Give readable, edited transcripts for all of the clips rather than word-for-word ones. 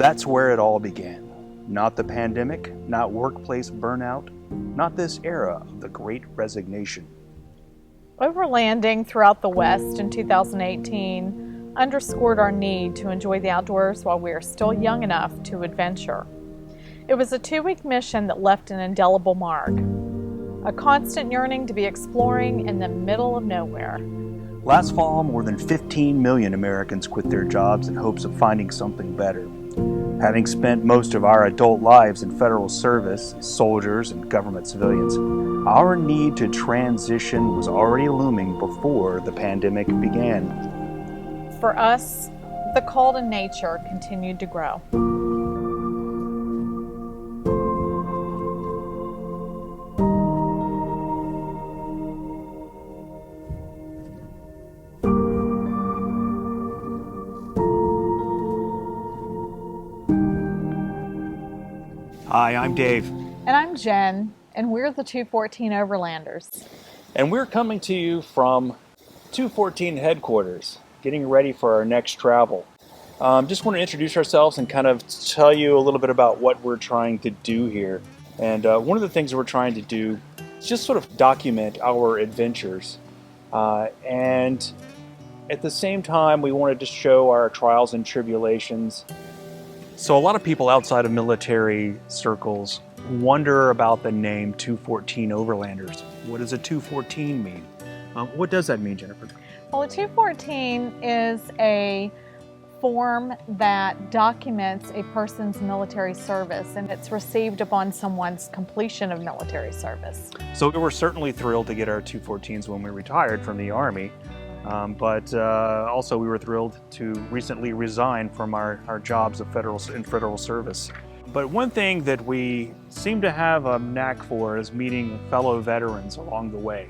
That's where it all began. Not the pandemic, not workplace burnout, not this era of the Great Resignation. Overlanding throughout the West in 2018 underscored our need to enjoy the outdoors while we are still young enough to adventure. It was a 2-week mission that left an indelible mark, a constant yearning to be exploring in the middle of nowhere. Last fall, more than 15 million Americans quit their jobs in hopes of finding something better. Having spent most of our adult lives in federal service, soldiers and government civilians, our need to transition was already looming before the pandemic began. For us, the call to nature continued to grow. Hi, I'm Dave. And I'm Jen, and we're the 214 Overlanders. And we're coming to you from 214 headquarters, getting ready for our next travel. Just want to introduce ourselves and kind of tell you a little bit about what we're trying to do here. And one of the things we're trying to do is just sort of document our adventures. And at the same time, we wanted to show our trials and tribulations. So a lot of people outside of military circles wonder about the name 214 Overlanders. What does a 214 mean? What does that mean, Jennifer? Well, a 214 is a form that documents a person's military service, and it's received upon someone's completion of military service. So we were certainly thrilled to get our 214s when we retired from the Army. But also we were thrilled to recently resign from our jobs of federal service. But one thing that we seem to have a knack for is meeting fellow veterans along the way.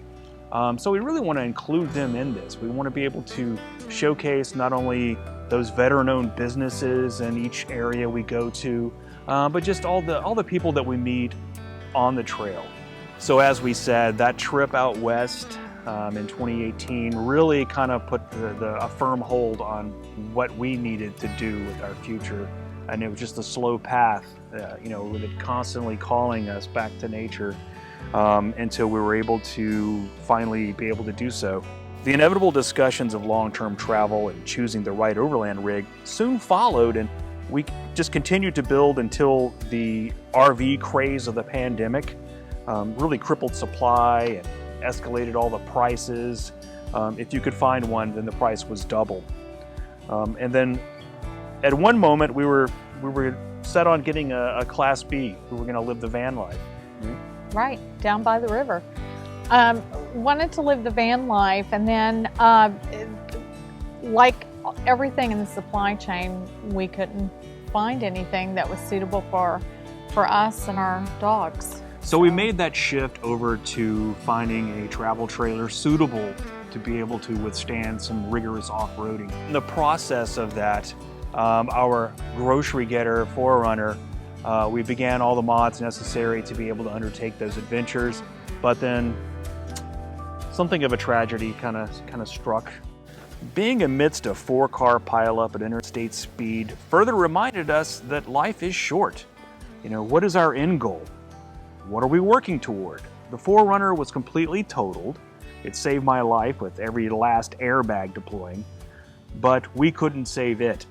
So we really want to include them in this. We want to be able to showcase not only those veteran-owned businesses in each area we go to, but just all the people that we meet on the trail. So as we said, that trip out west in 2018 really kind of put a firm hold on what we needed to do with our future. And it was just a slow path, with it constantly calling us back to nature until we were able to finally be able to do so. The inevitable discussions of long-term travel and choosing the right overland rig soon followed, and we just continued to build until the RV craze of the pandemic really crippled supply and escalated all the prices. If you could find one, then the price was double. And then at one moment we were set on getting a Class B. We were going to live the van life. Right, down by the river. Wanted to live the van life, and then like everything in the supply chain, we couldn't find anything that was suitable for us and our dogs. So we made that shift over to finding a travel trailer suitable to be able to withstand some rigorous off-roading. In the process of that, our grocery getter 4Runner, we began all the mods necessary to be able to undertake those adventures, but then something of a tragedy kind of struck. Being amidst a 4-car pileup at interstate speed further reminded us that life is short. What is our end goal? What are we working toward? The 4Runner was completely totaled. It saved my life with every last airbag deploying, but we couldn't save it.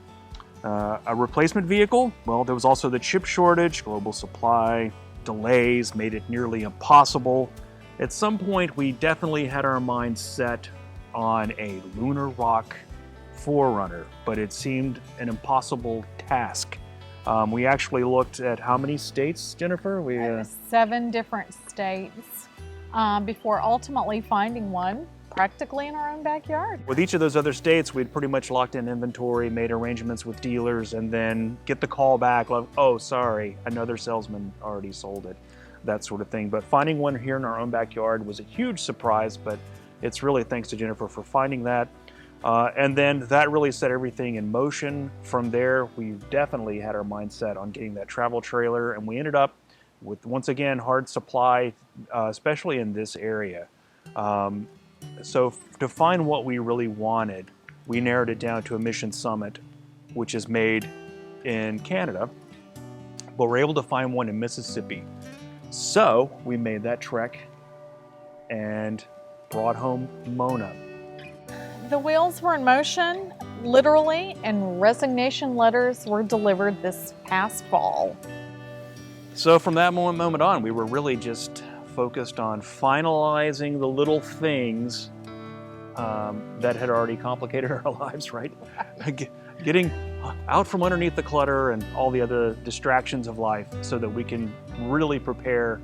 A replacement vehicle? Well, there was also the chip shortage, global supply, delays made it nearly impossible. At some point, we definitely had our minds set on a lunar rock 4Runner, but it seemed an impossible task. We actually looked at how many states, Jennifer? 7 different states before ultimately finding one practically in our own backyard. With each of those other states, we'd pretty much locked in inventory, made arrangements with dealers, and then get the call back of, oh, sorry, another salesman already sold it, that sort of thing. But finding one here in our own backyard was a huge surprise, but it's really thanks to Jennifer for finding that. And then that really set everything in motion. From there, we definitely had our mindset on getting that travel trailer, and we ended up with, once again, hard supply, especially in this area. So to find what we really wanted, we narrowed it down to a mission summit, which is made in Canada, but we're able to find one in Mississippi. So we made that trek and brought home Mona. The wheels were in motion, literally, and resignation letters were delivered this past fall. So from that moment on, we were really just focused on finalizing the little things that had already complicated our lives, right? Getting out from underneath the clutter and all the other distractions of life so that we can really prepare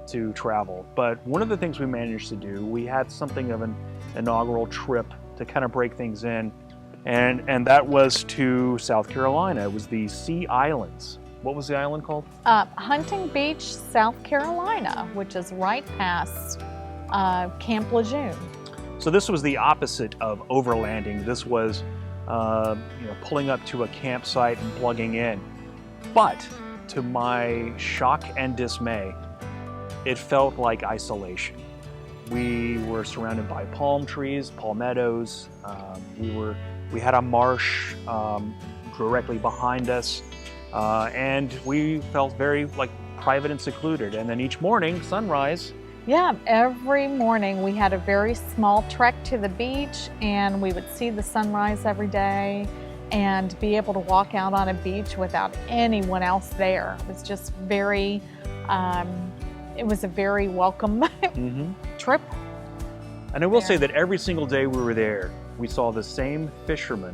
to travel. But one of the things we managed to do, we had something of an inaugural trip to kind of break things in, and that was to South Carolina. It was the Sea Islands. What was the island called? Hunting Beach, South Carolina, which is right past Camp Lejeune. So this was the opposite of overlanding. This was pulling up to a campsite and plugging in. But to my shock and dismay, it felt like isolation. We were surrounded by palm trees, palmettos. We had a marsh directly behind us, and we felt very private and secluded. And then each morning, sunrise. Yeah, every morning we had a very small trek to the beach, and we would see the sunrise every day and be able to walk out on a beach without anyone else there. It was just very, it was a very welcome trip. And I will say that every single day we were there, we saw the same fisherman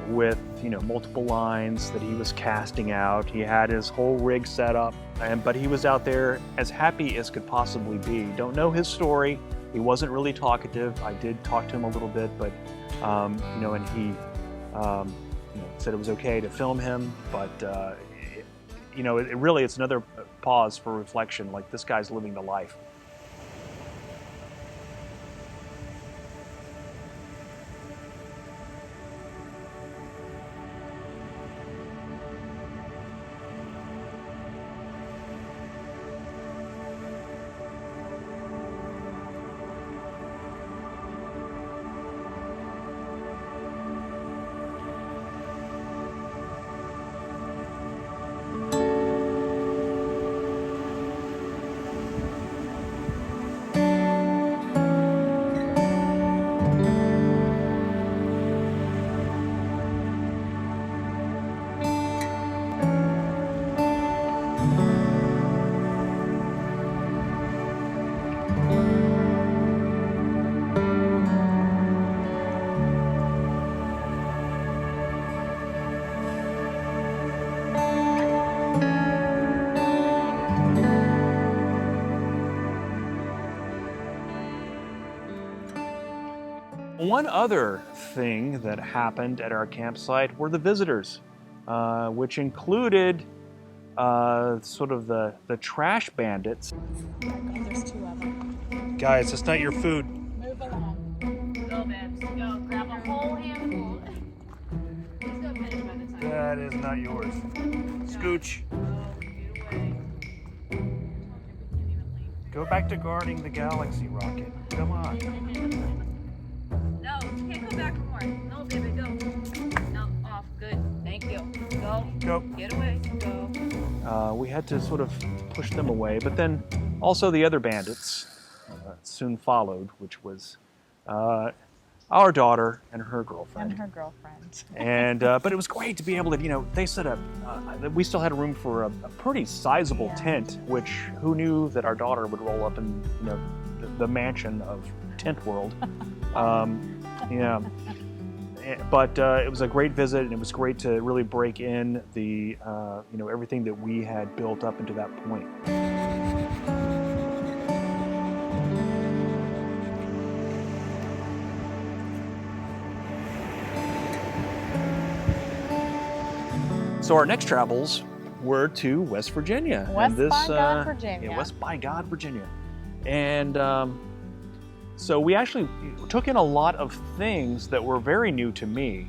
with multiple lines that he was casting out. He had his whole rig set up, but he was out there as happy as could possibly be. Don't know his story. He wasn't really talkative. I did talk to him a little bit, but and he said it was okay to film him. But it's another pause for reflection. Like, this guy's living the life. One other thing that happened at our campsite were the visitors, which included sort of the trash bandits. There's 2 of them. Guys, it's not your food. Move along. Go, babes. Go. Grab a whole handful. Let's go finish by the time. That is not yours. Scooch. Go back to guarding the Galaxy rocket. Come on. No, you can't go back for more. No, baby, go. No, off. Good. Thank you. Go. Go. Get away. Go. We had to sort of push them away, but then also the other bandits soon followed, which was our daughter and her girlfriend. And but it was great to be able to, they set up, we still had room for a pretty sizable tent, which who knew that our daughter would roll up in, the mansion of Tent World. But it was a great visit, and it was great to really break in the, everything that we had built up into that point. So our next travels were to West Virginia. West by God, Virginia. Yeah, West by God, Virginia. And so we actually took in a lot of things that were very new to me,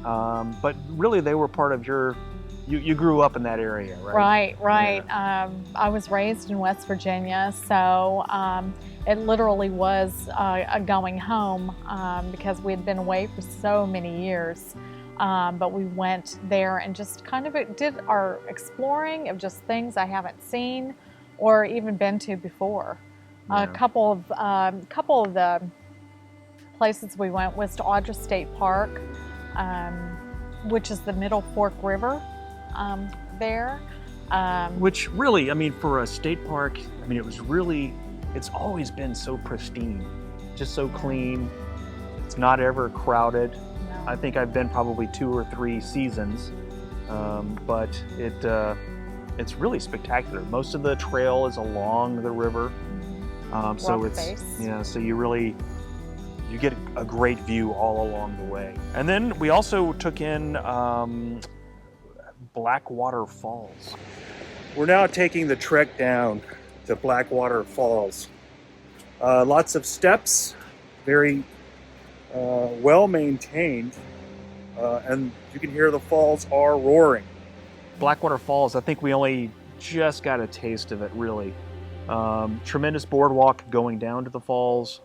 but really they were part of you grew up in that area, right? Right. Yeah. I was raised in West Virginia, so it literally was a going home because we had been away for so many years. but we went there and just kind of did our exploring of just things I haven't seen or even been to before. Yeah. A couple of the places we went was to Audra State Park, which is the Middle Fork River there. Which really, I mean, for a state park, I mean, it's always been so pristine, just so clean. It's not ever crowded. No. I think I've been probably 2 or 3 seasons, but it's really spectacular. Most of the trail is along the river, so it's face. so you get a great view all along the way. And then we also took in Blackwater Falls. We're now taking the trek down to Blackwater Falls. Lots of steps, very well maintained, and you can hear the falls are roaring. Blackwater Falls, I think we only just got a taste of it, really. Tremendous boardwalk going down to the falls.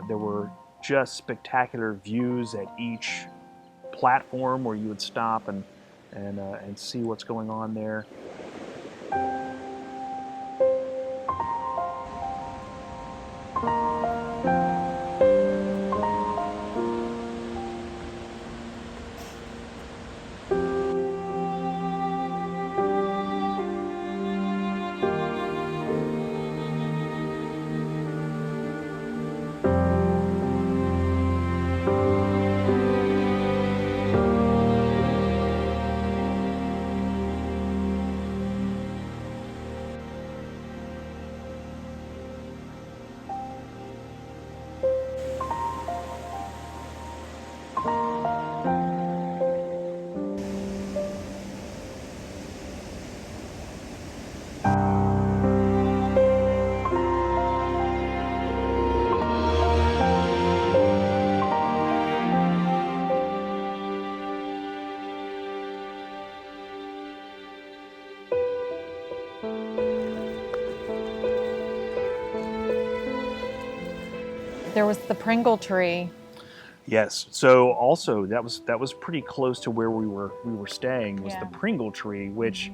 There were just spectacular views at each platform where you would stop and see what's going on there. There was the Pringle Tree. Yes. So also that was pretty close to where we were staying was the Pringle Tree, which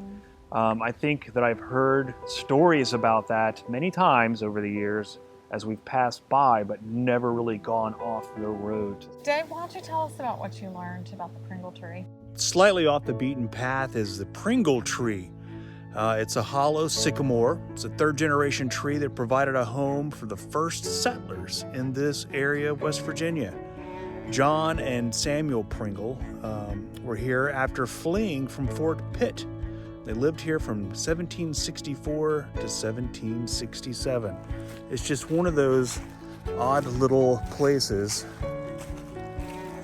I think that I've heard stories about that many times over the years as we've passed by, but never really gone off the road. Dave, why don't you tell us about what you learned about the Pringle Tree? Slightly off the beaten path is the Pringle Tree. It's a hollow sycamore. It's a 3rd-generation tree that provided a home for the first settlers in this area of West Virginia. John and Samuel Pringle were here after fleeing from Fort Pitt. They lived here from 1764 to 1767. It's just one of those odd little places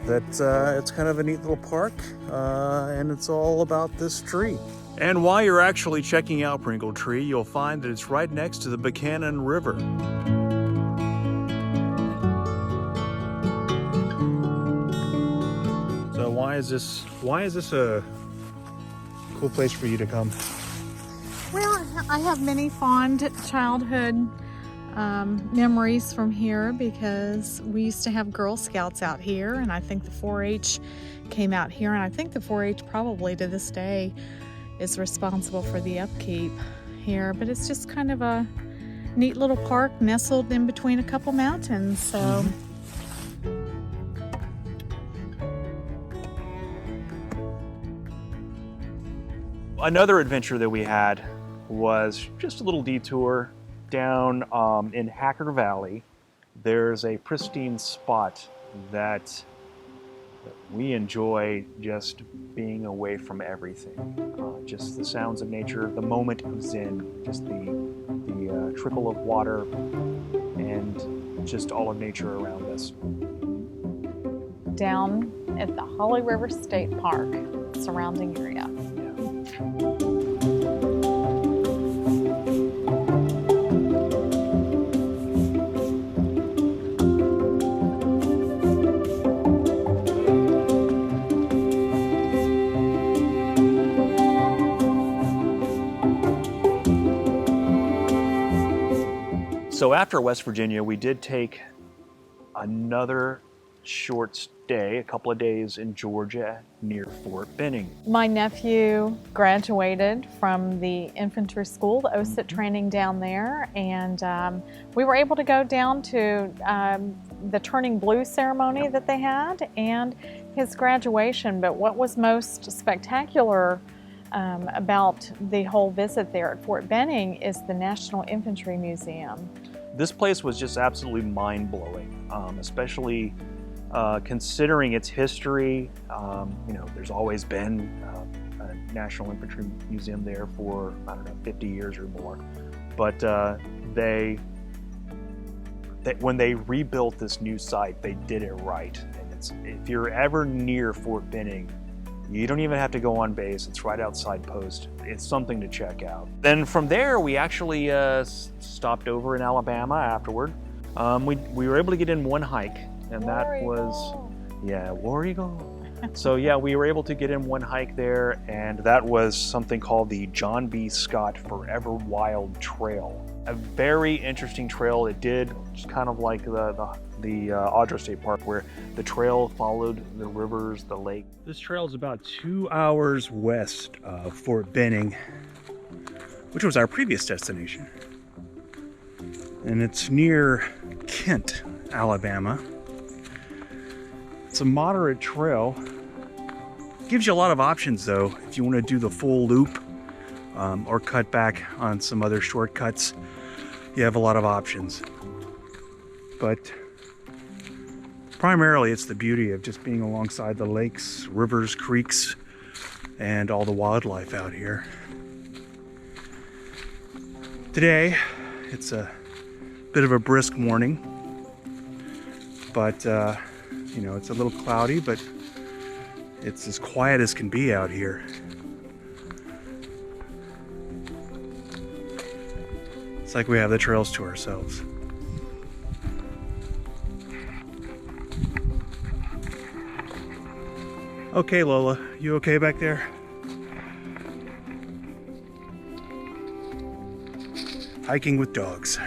that it's kind of a neat little park, and it's all about this tree. And while you're actually checking out Pringle Tree, you'll find that it's right next to the Buchanan River. So why is this a cool place for you to come? Well, I have many fond childhood memories from here because we used to have Girl Scouts out here, and I think the 4-H came out here, and I think the 4-H probably to this day is responsible for the upkeep here, but it's just kind of a neat little park nestled in between a couple mountains. So Another adventure that we had was just a little detour down in Hacker Valley. There's a pristine spot that we enjoy just being away from everything. Just the sounds of nature, the moment of zen, just the trickle of water and just all of nature around us. down at the Holly River State Park, surrounding area. So after West Virginia, we did take another short stay, a couple of days in Georgia near Fort Benning. My nephew graduated from the infantry school, the OSIT training down there, and we were able to go down to the turning blue ceremony that they had and his graduation. But what was most spectacular about the whole visit there at Fort Benning is the National Infantry Museum. This place was just absolutely mind-blowing, especially considering its history. You know, there's always been a National Infantry Museum there for, I don't know, 50 years or more. But when they rebuilt this new site, they did it right. And if you're ever near Fort Benning, you don't even have to go on base. It's right outside post. It's something to check out. Then from there, we actually stopped over in Alabama afterward. We were able to get in one hike, and that was, yeah, War Eagle. So yeah, we were able to get in one hike there, and that was something called the John B. Scott Forever Wild Trail. A very interesting trail. It did just kind of like the Audra State Park, where the trail followed the rivers, the lake. This trail is about 2 hours west of Fort Benning, which was our previous destination. And it's near Kent, Alabama. It's a moderate trail. Gives you a lot of options though, if you want to do the full loop or cut back on some other shortcuts. You have a lot of options. But primarily it's the beauty of just being alongside the lakes, rivers, creeks, and all the wildlife out here. Today, it's a bit of a brisk morning, but you know, it's a little cloudy, but it's as quiet as can be out here. It's like we have the trails to ourselves. Okay, Lola, you okay back there? Hiking with dogs.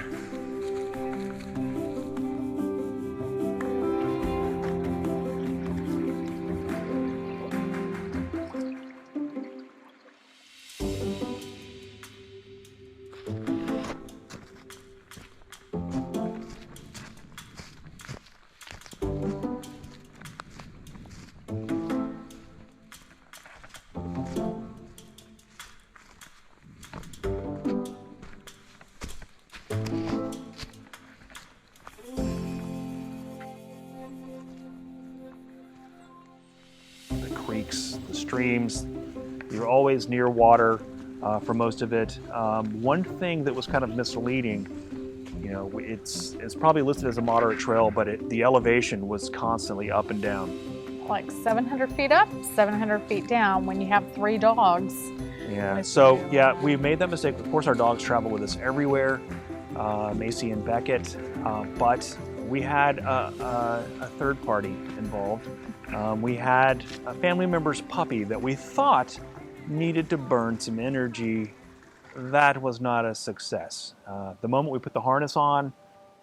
Creeks, the streams, you're always near water for most of it. One thing that was kind of misleading, you know, it's probably listed as a moderate trail, but the elevation was constantly up and down. Like 700 feet up, 700 feet down when you have 3 dogs. Yeah, so yeah, we made that mistake. Of course, our dogs travel with us everywhere, Macy and Beckett, but we had a third party involved. We had a family member's puppy that we thought needed to burn some energy. That was not a success. The moment we put the harness on,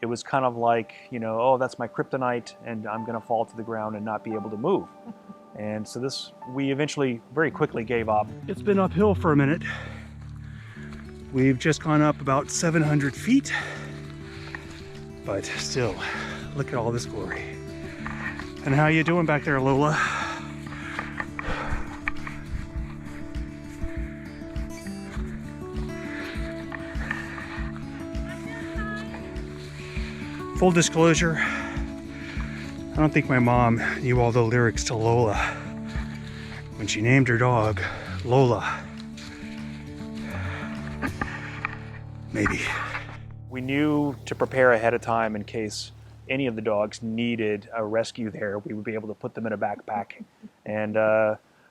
it was kind of like, you know, oh, that's my kryptonite, and I'm going to fall to the ground and not be able to move. And so we eventually very quickly gave up. It's been uphill for a minute. We've just gone up about 700 feet, but still, look at all this glory. And how you doing back there, Lola? Full disclosure, I don't think my mom knew all the lyrics to Lola when she named her dog Lola. Maybe. We knew to prepare ahead of time in case any of the dogs needed a rescue there. We would be able to put them in a backpack. And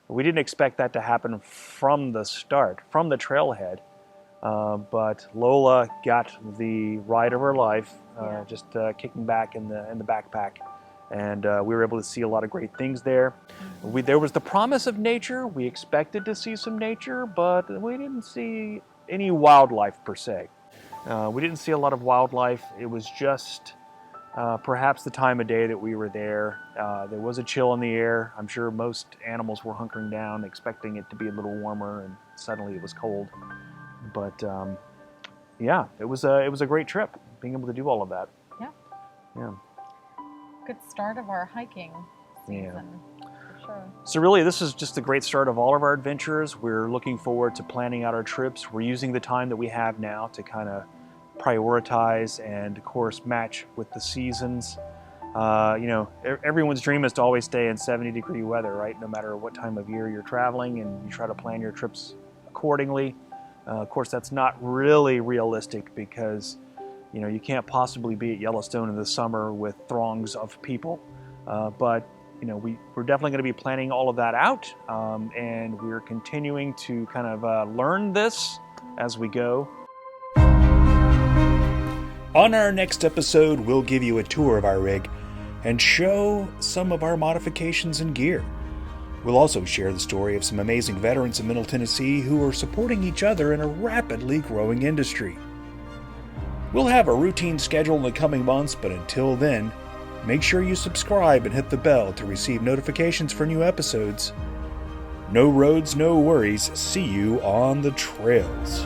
we didn't expect that to happen from the start, from the trailhead. But Lola got the ride of her life, just kicking back in the backpack. And we were able to see a lot of great things there. There was the promise of nature. We expected to see some nature, but we didn't see any wildlife per se. We didn't see a lot of wildlife. It was just perhaps the time of day that we were there. There was a chill in the air. I'm sure most animals were hunkering down, expecting it to be a little warmer, and suddenly it was cold. But yeah, it was a great trip, being able to do all of that. Yeah. Yeah. Good start of our hiking season. Yeah. For sure. So really, this is just a great start of all of our adventures. We're looking forward to planning out our trips. We're using the time that we have now to kind of prioritize and, of course, match with the seasons. Everyone's dream is to always stay in 70-degree weather, right? No matter what time of year you're traveling, and you try to plan your trips accordingly. Of course, that's not really realistic because, you can't possibly be at Yellowstone in the summer with throngs of people. But we're definitely going to be planning all of that out, and we're continuing to kind of learn this as we go. On our next episode, we'll give you a tour of our rig and show some of our modifications and gear. We'll also share the story of some amazing veterans in Middle Tennessee who are supporting each other in a rapidly growing industry. We'll have a routine schedule in the coming months, but until then, make sure you subscribe and hit the bell to receive notifications for new episodes. No roads, no worries. See you on the trails.